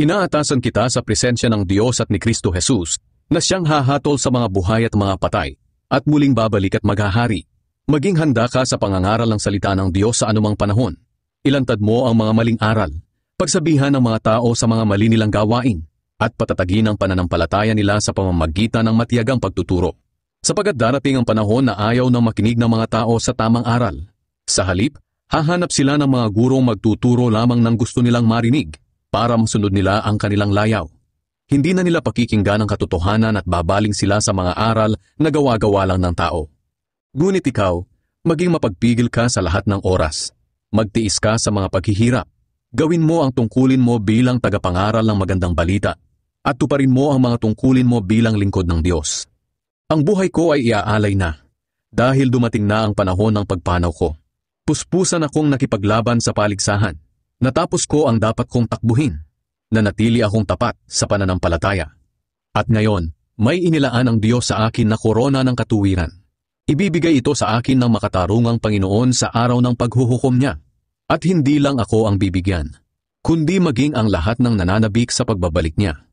Inaatasan kita sa presensya ng Diyos at ni Kristo Jesus na siyang hahatol sa mga buhay at mga patay at muling babalik at maghahari. Maging handa ka sa pangangaral ng salita ng Diyos sa anumang panahon. Ilantad mo ang mga maling aral, pagsabihan ng mga tao sa mga mali nilang gawain, at patatagin ang pananampalataya nila sa pamamagitan ng matiyagang pagtuturo. Sapagat darating ang panahon na ayaw nang makinig ng mga tao sa tamang aral. Sa halip, hahanap sila ng mga gurong magtuturo lamang ng gusto nilang marinig para masunod nila ang kanilang layaw. Hindi na nila pakikinggan ang katotohanan at babaling sila sa mga aral na gawa-gawa lang ng tao. Ngunit ikaw, maging mapagpigil ka sa lahat ng oras. Magtiis ka sa mga paghihirap. Gawin mo ang tungkulin mo bilang tagapangaral ng magandang balita at tuparin mo ang mga tungkulin mo bilang lingkod ng Diyos. Ang buhay ko ay iaalay na dahil dumating na ang panahon ng pagpanaw ko. Puspusan akong nakipaglaban sa paligsahan. Natapos ko ang dapat kong takbuhin. Nanatili akong tapat sa pananampalataya. At ngayon, may inilaan ang Diyos sa akin na korona ng katuwiran. Ibibigay ito sa akin ng makatarungang Panginoon sa araw ng paghuhukom niya. At hindi lang ako ang bibigyan, kundi maging ang lahat ng nananabik sa pagbabalik niya.